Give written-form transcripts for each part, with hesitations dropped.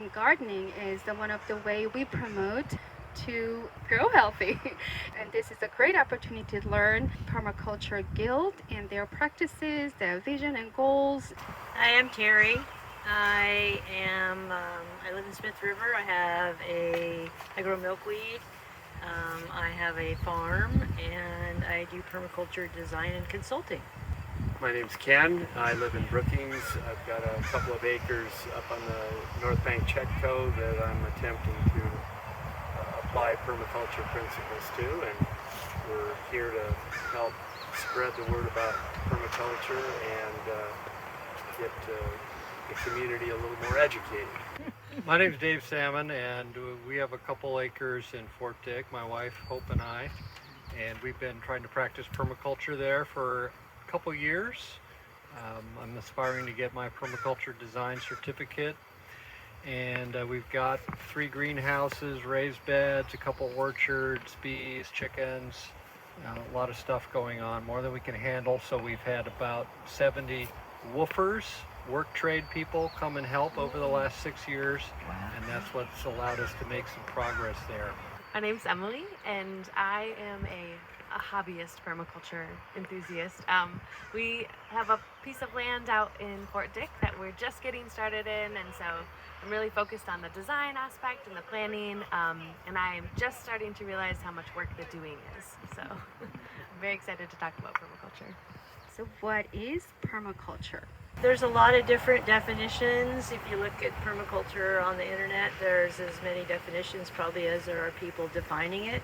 gardening is one of the way we promote to grow healthy. And this is a great opportunity to learn Permaculture Guild and their practices, their vision and goals. Hi, I'm Terry. I live in Smith River. I grow milkweed. I have a farm and I do permaculture design and consulting. My name's Ken. I live in Brookings. I've got a couple of acres up on the North Bank Chetco that I'm attempting to apply permaculture principles to, and we're here to help spread the word about permaculture and get the community a little more educated. My name's Dave Salmon, and we have a couple acres in Fort Dick, my wife Hope and I, and we've been trying to practice permaculture there for a couple years. I'm aspiring to get my permaculture design certificate, and we've got 3 greenhouses, raised beds, a couple orchards, bees, chickens, a lot of stuff going on, more than we can handle. So we've had about 70 woofers, work trade people, come and help over the last 6 years. Wow. And that's what's allowed us to make some progress there. My name's Emily, and I am a hobbyist permaculture enthusiast. We have a piece of land out in Fort Dick that we're just getting started in, and so I'm really focused on the design aspect and the planning, and I'm just starting to realize how much work the doing is. So I'm very excited to talk about permaculture. So what is permaculture? There's a lot of different definitions. If you look at permaculture on the internet, there's as many definitions probably as there are people defining it.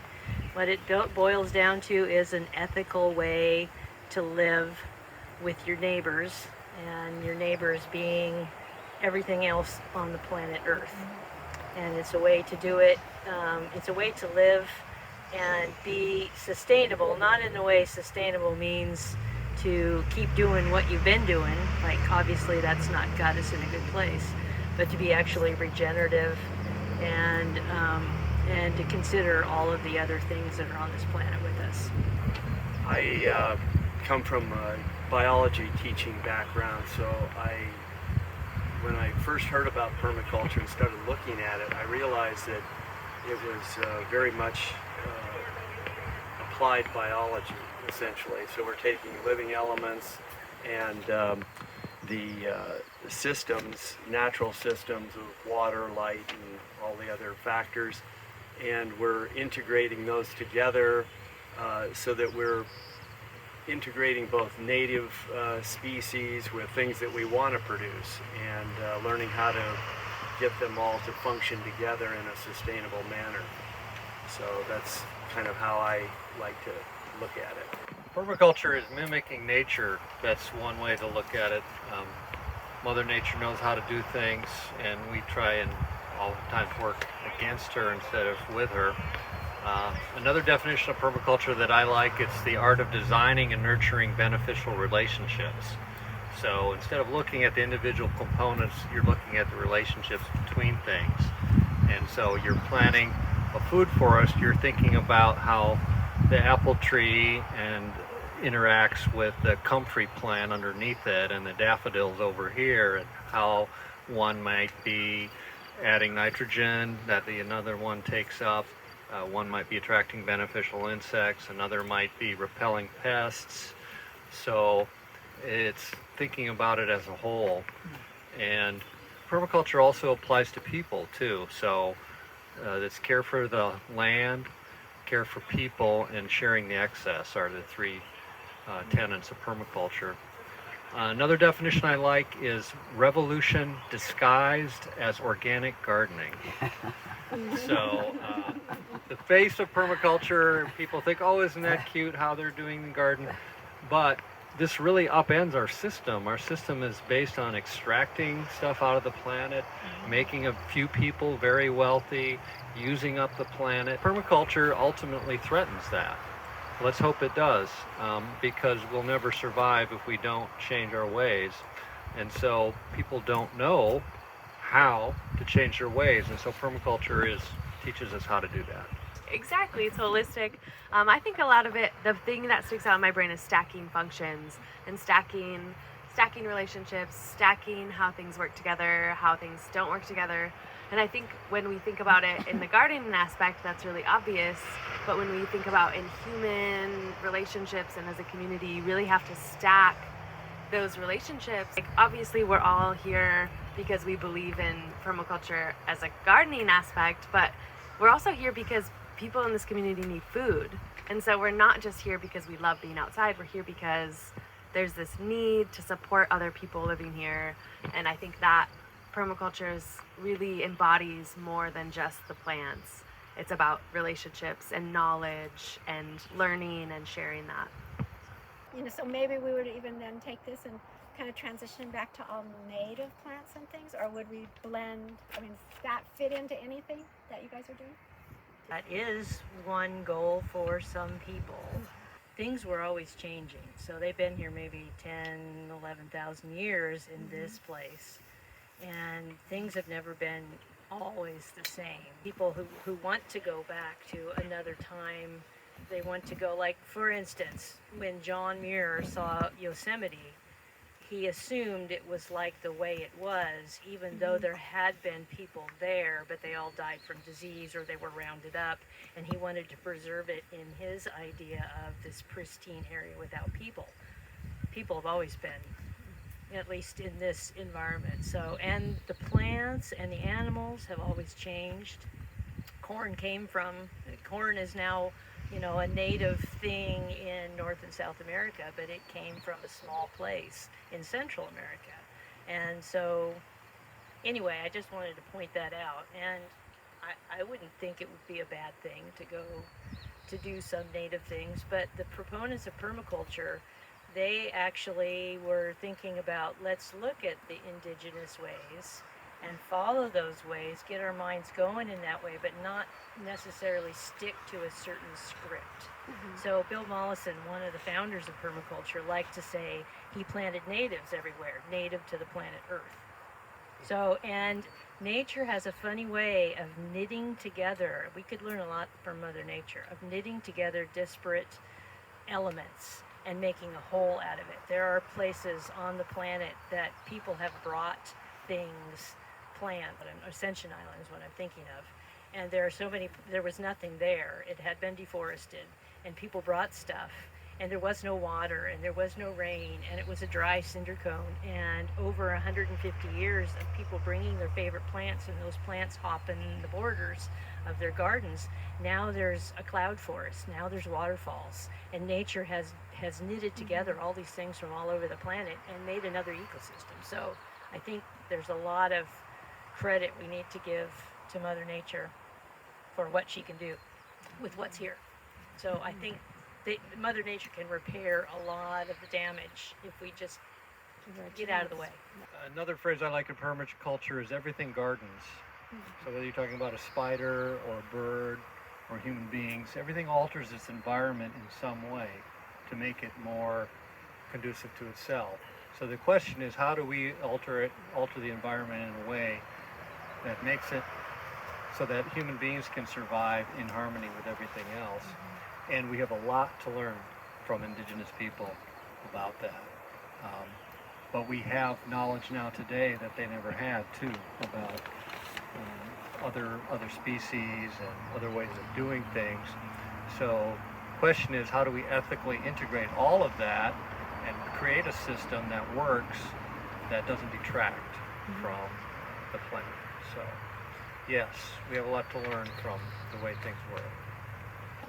What it boils down to is an ethical way to live with your neighbors, and your neighbors being everything else on the planet Earth. And it's a way to do it, it's a way to live and be sustainable, not in the way sustainable means to keep doing what you've been doing, like obviously that's not got us in a good place, but to be actually regenerative and to consider all of the other things that are on this planet with us. I come from a biology teaching background, so when I first heard about permaculture and started looking at it, I realized that it was very much applied biology, essentially. So we're taking living elements and the systems, natural systems of water, light, and all the other factors, and we're integrating those together so that we're integrating both native species with things that we want to produce, and learning how to get them all to function together in a sustainable manner. So that's kind of how I like to look at it. Permaculture is mimicking nature. That's one way to look at it. Mother Nature knows how to do things, and we try and all the time work against her instead of with her. Another definition of permaculture that I like, it's the art of designing and nurturing beneficial relationships. So instead of looking at the individual components, you're looking at the relationships between things. And so you're planting a food forest, you're thinking about how the apple tree and interacts with the comfrey plant underneath it and the daffodils over here, and how one might be adding nitrogen that another one takes up. One might be attracting beneficial insects, another might be repelling pests. So it's thinking about it as a whole. And permaculture also applies to people too. So it's care for the land, care for people, and sharing the excess are the 3 tenets of permaculture. Another definition I like is revolution disguised as organic gardening. So the face of permaculture, people think, oh, isn't that cute how they're doing the garden? But this really upends our system. Our system is based on extracting stuff out of the planet, making a few people very wealthy, using up the planet. Permaculture ultimately threatens that. Let's hope it does, because we'll never survive if we don't change our ways. And so people don't know how to change their ways, and so permaculture teaches us how to do that. Exactly, it's holistic. I think a lot of it, the thing that sticks out in my brain is stacking functions and stacking relationships, stacking how things work together, how things don't work together. And I think when we think about it in the gardening aspect, that's really obvious. But when we think about in human relationships and as a community, you really have to stack those relationships. Like, obviously, we're all here because we believe in permaculture as a gardening aspect, but we're also here because people in this community need food. And so we're not just here because we love being outside, we're here because there's this need to support other people living here. And I think that permaculture really embodies more than just the plants. It's about relationships and knowledge and learning and sharing that. So maybe we would even then take this and kind of transition back to all native plants and things, or would we blend? I mean, does that fit into anything that you guys are doing? That is one goal for some people. Things were always changing. So they've been here maybe 10, 11,000 years in this place. And things have never been always the same. People who want to go back to another time, they want to go, like, for instance, when John Muir saw Yosemite, he assumed it was like the way it was, even though there had been people there, but they all died from disease or they were rounded up, and he wanted to preserve it in his idea of this pristine area without people. People have always been, at least in this environment. So, and the plants and the animals have always changed. Corn is now, a native thing in North and South America, but it came from a small place in Central America. And so, anyway, I just wanted to point that out. And I wouldn't think it would be a bad thing to go to do some native things, but the proponents of permaculture, they actually were thinking about, let's look at the indigenous ways and follow those ways, get our minds going in that way, but not necessarily stick to a certain script. So Bill Mollison, one of the founders of permaculture, liked to say he planted natives everywhere, native to the planet Earth. So, and nature has a funny way of knitting together, we could learn a lot from Mother Nature, of knitting together disparate elements and making a whole out of it. There are places on the planet that people have brought things, plant, Ascension Island is what I'm thinking of. And there was nothing there. It had been deforested, and people brought stuff, and there was no water, and there was no rain, and it was a dry cinder cone. And over 150 years of people bringing their favorite plants, and those plants hopping the borders of their gardens, now there's a cloud forest, now there's waterfalls, and nature has knitted together all these things from all over the planet and made another ecosystem. So I think there's a lot of credit we need to give to Mother Nature for what she can do with what's here. So I think Mother Nature can repair a lot of the damage if we just get out of the way. Another phrase I like in permaculture is everything gardens. So whether you're talking about a spider or a bird or human beings, everything alters its environment in some way to make it more conducive to itself. So the question is, how do we alter the environment in a way that makes it so that human beings can survive in harmony with everything else? And we have a lot to learn from indigenous people about that. But we have knowledge now today that they never had too, about other species and other ways of doing things. So the question is, how do we ethically integrate all of that and create a system that works, that doesn't detract from the planet? So yes, we have a lot to learn from the way things work.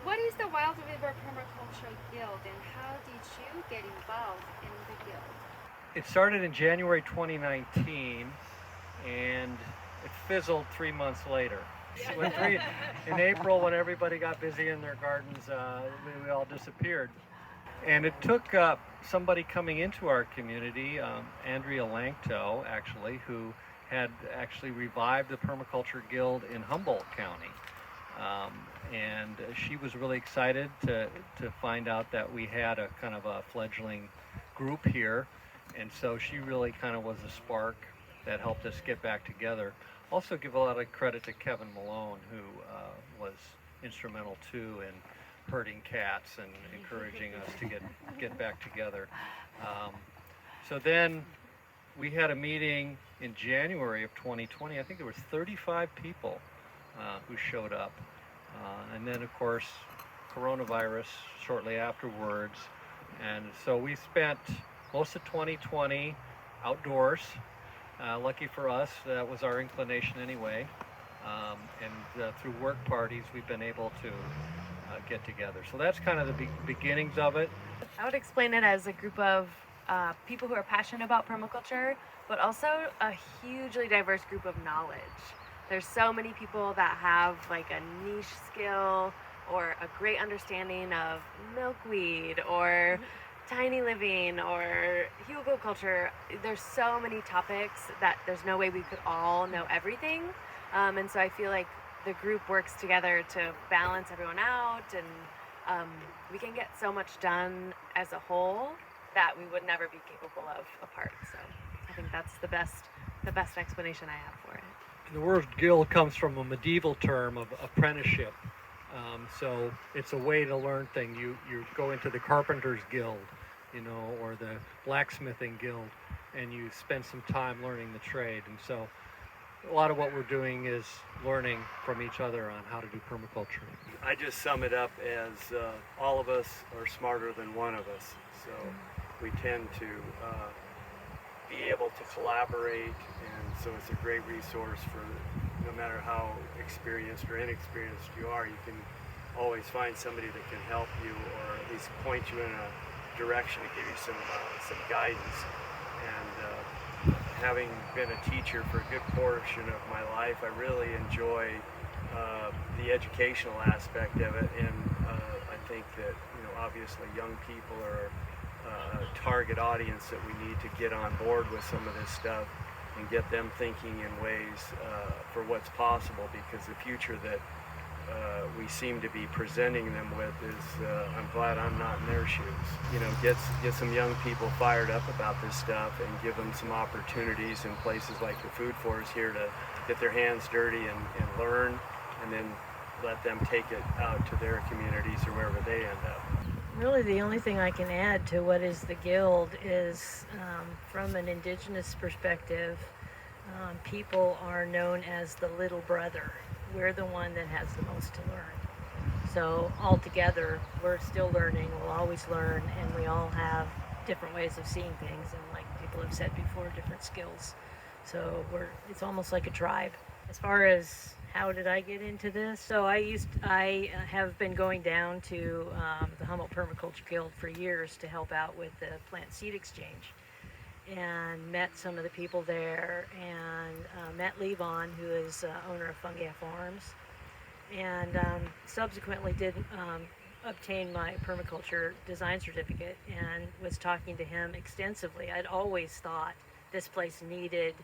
What is the Wild River Permaculture Guild, and how did you get involved in the guild? It started in January 2019, and it fizzled 3 months later. In April, when everybody got busy in their gardens, we all disappeared. And it took somebody coming into our community, Andrea Langto, actually, who had actually revived the Permaculture Guild in Humboldt County. And she was really excited to find out that we had a kind of a fledgling group here. And so she really kind of was a spark that helped us get back together. Also give a lot of credit to Kevin Malone, who was instrumental too in herding cats and encouraging us to get back together. So then we had a meeting in January of 2020. I think there was 35 people who showed up. And then, of course, coronavirus shortly afterwards. And so we spent most of 2020 outdoors. Lucky for us, that was our inclination anyway. And through work parties, we've been able to get together. So that's kind of the beginnings of it. I would explain it as a group of people who are passionate about permaculture, but also a hugely diverse group of knowledge. There's so many people that have like a niche skill or a great understanding of milkweed or tiny living or hugelkultur. There's so many topics that there's no way we could all know everything. And so I feel like the group works together to balance everyone out, and we can get so much done as a whole that we would never be capable of apart. So I think that's the best explanation I have for it. The word guild comes from a medieval term of apprenticeship. So it's a way to learn things. You go into the carpenter's guild, or the blacksmithing guild, and you spend some time learning the trade. And so a lot of what we're doing is learning from each other on how to do permaculture. I just sum it up as all of us are smarter than one of us. So we tend to be able to collaborate, and so it's a great resource for no matter how experienced or inexperienced you are. You can always find somebody that can help you, or at least point you in a direction to give you some guidance. And having been a teacher for a good portion of my life, I really enjoy the educational aspect of it, and I think that obviously young people are a target audience that we need to get on board with some of this stuff and get them thinking in ways for what's possible, because the future that we seem to be presenting them with is, I'm glad I'm not in their shoes. Get some young people fired up about this stuff and give them some opportunities in places like the Food Forest here to get their hands dirty and learn, and then let them take it out to their communities or wherever they end up. Really, the only thing I can add to what is the Guild is, from an indigenous perspective, people are known as the little brother. We're the one that has the most to learn. So altogether, we're still learning, we'll always learn, and we all have different ways of seeing things, and like people have said before, different skills. So it's almost like a tribe. As far as how did I get into this? So I have been going down to the Humboldt Permaculture Guild for years to help out with the plant seed exchange, and met some of the people there, and met Levon, who is owner of Fungi Farms, and subsequently did obtain my permaculture design certificate, and was talking to him extensively. I'd always thought this place needed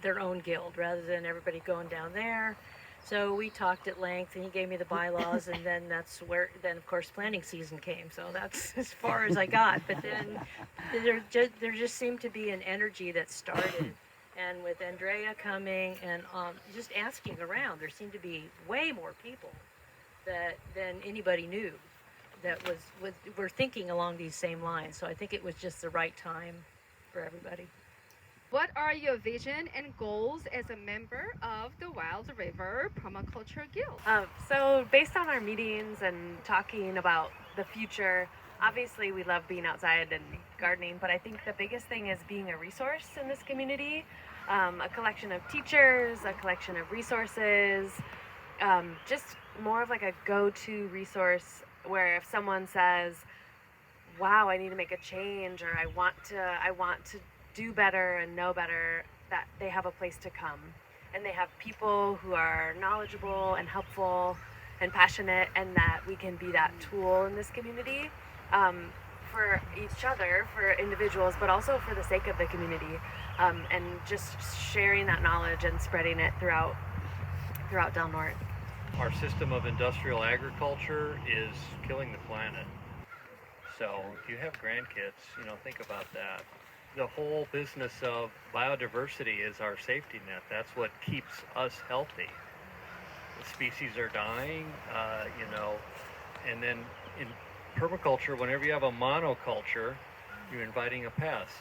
their own guild rather than everybody going down there. So we talked at length, and he gave me the bylaws, and then then of course planting season came. So that's as far as I got. But then there just seemed to be an energy that started, and with Andrea coming and just asking around, there seemed to be way more people than anybody knew that were thinking along these same lines. So I think it was just the right time for everybody. What are your vision and goals as a member of the Wild River Permaculture Guild? So based on our meetings and talking about the future, obviously we love being outside and gardening, but I think the biggest thing is being a resource in this community, a collection of teachers, a collection of resources, just more of like a go-to resource where if someone says, wow, I need to make a change, or I want to do better and know better, that they have a place to come, and they have people who are knowledgeable and helpful and passionate, and that we can be that tool in this community for each other, for individuals, but also for the sake of the community, and just sharing that knowledge and spreading it throughout Del Norte. Our system of industrial agriculture is killing the planet. So if you have grandkids, think about that. The whole business of biodiversity is our safety net. That's what keeps us healthy. The species are dying, and then in permaculture, whenever you have a monoculture, you're inviting a pest.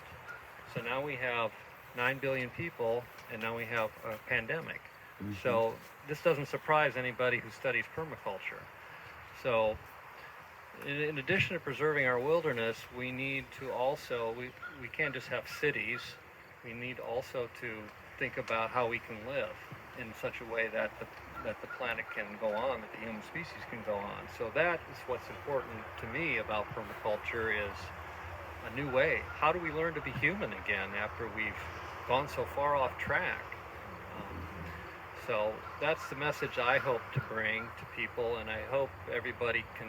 So now we have 9 billion people, and now we have a pandemic. So this doesn't surprise anybody who studies permaculture. So in addition to preserving our wilderness, we need to also, we can't just have cities, we need also to think about how we can live in such a way that the planet can go on, that the human species can go on. So that is what's important to me about permaculture, is a new way. How do we learn to be human again after we've gone so far off track? So that's the message I hope to bring to people, and I hope everybody can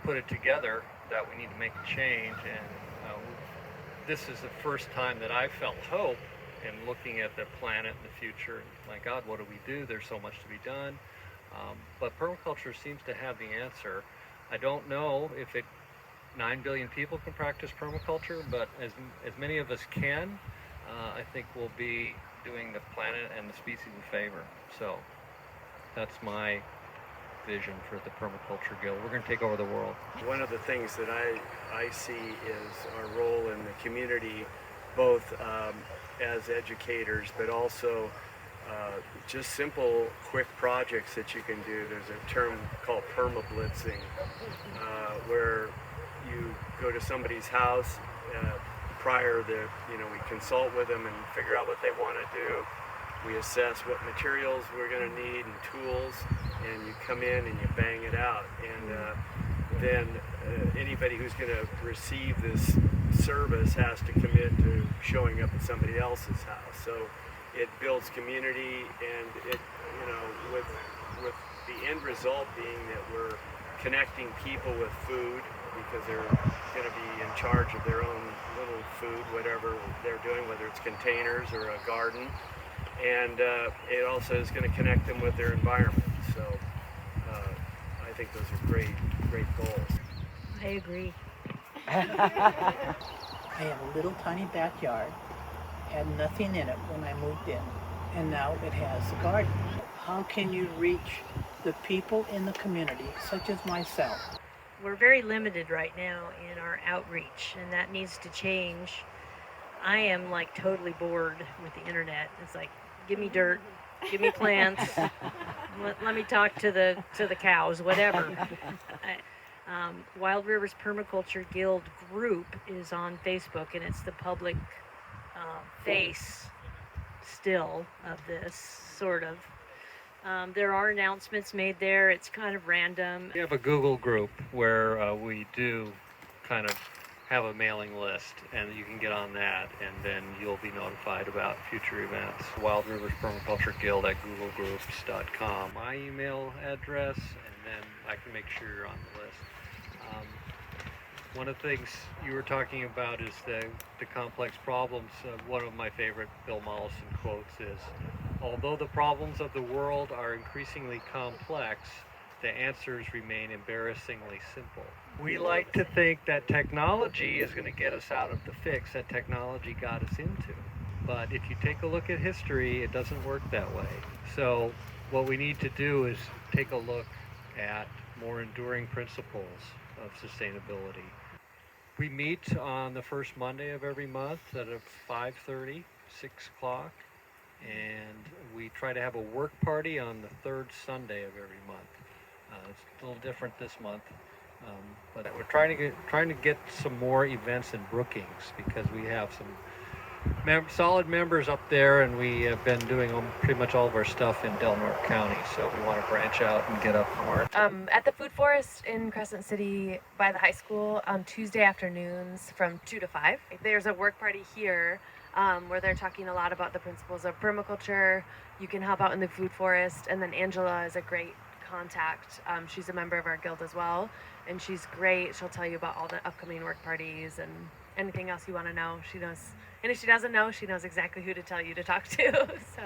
put it together that we need to make a change. And this is the first time that I felt hope in looking at the planet and the future. And my God, what do we do? There's so much to be done. But permaculture seems to have the answer. I don't know if 9 billion people can practice permaculture, but as many of us can, I think we'll be doing the planet and the species a favor. So that's my vision for the Permaculture Guild. We're going to take over the world. One of the things that I see is our role in the community, both as educators, but also just simple, quick projects that you can do. There's a term called perma-blitzing, where you go to somebody's house prior to, we consult with them and figure out what they want to do. We assess what materials we're going to need and tools, and you come in and you bang it out. And then anybody who's going to receive this service has to commit to showing up at somebody else's house. So it builds community, and it, with the end result being that we're connecting people with food, because they're going to be in charge of their own little food, whatever they're doing, whether it's containers or a garden. And it also is going to connect them with their environment. So I think those are great goals. I agree. I have a little tiny backyard, had nothing in it when I moved in, and now it has a garden. How can you reach the people in the community, such as myself? We're very limited right now in our outreach, and that needs to change. I am like totally bored with the internet. It's like, give me dirt, give me plants, let me talk to the cows, whatever. Wild Rivers Permaculture Guild group is on Facebook, and it's the public face still of this, sort of. There are announcements made there. It's kind of random. We have a Google group where we do kind of have a mailing list, and you can get on that, and then you'll be notified about future events. Wild Rivers Permaculture Guild at googlegroups.com. My email address, and then I can make sure you're on the list. One of the things you were talking about is the complex problems. One of my favorite Bill Mollison quotes is, although the problems of the world are increasingly complex, the answers remain embarrassingly simple. We like to think that technology is going to get us out of the fix that technology got us into. But if you take a look at history, it doesn't work that way. So what we need to do is take a look at more enduring principles of sustainability. We meet on the first Monday of every month at 5:30, 6 o'clock. And we try to have a work party on the third Sunday of every month. It's a little different this month, but we're trying to get some more events in Brookings, because we have some solid members up there, and we have been doing pretty much all of our stuff in Del Norte County. So we want to branch out and get up more. At the Food Forest in Crescent City by the high school on Tuesday afternoons from 2 to 5. There's a work party here where they're talking a lot about the principles of permaculture. You can help out in the food forest, and then Angela is a great contact. She's a member of our guild as well, and she's great. She'll tell you about all the upcoming work parties and anything else you want to know. She knows, and if she doesn't know, she knows exactly who to tell you to talk to. So,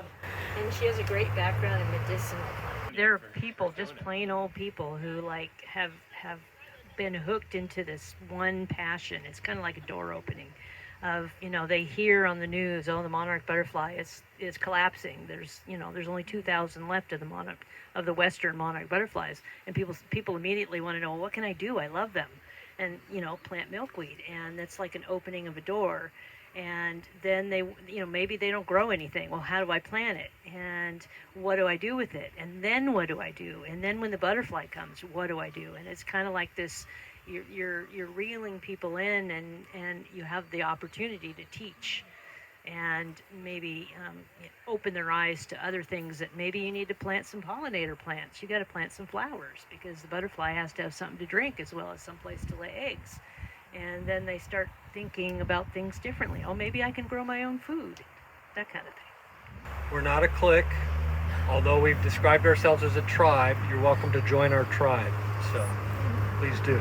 And she has a great background in medicinal plants. There are people, just plain old people, who like have been hooked into this one passion. It's kind of like a door opening. Of, they hear on the news, the monarch butterfly is collapsing. There's only 2,000 left of the western monarch butterflies, and people immediately want to know, what can I do? I love them. and plant milkweed, and that's like an opening of a door. And then they, maybe they don't grow anything. Well, how do I plant it? And what do I do with it? And then what do I do? And then when the butterfly comes, what do I do? And it's kind of like this, you're reeling people in, and you have the opportunity to teach and maybe open their eyes to other things, that maybe you need to plant some pollinator plants. You got to plant some flowers, because the butterfly has to have something to drink as well as some place to lay eggs. And then they start thinking about things differently. Oh, maybe I can grow my own food, that kind of thing. We're not a clique. Although we've described ourselves as a tribe, you're welcome to join our tribe. So please do.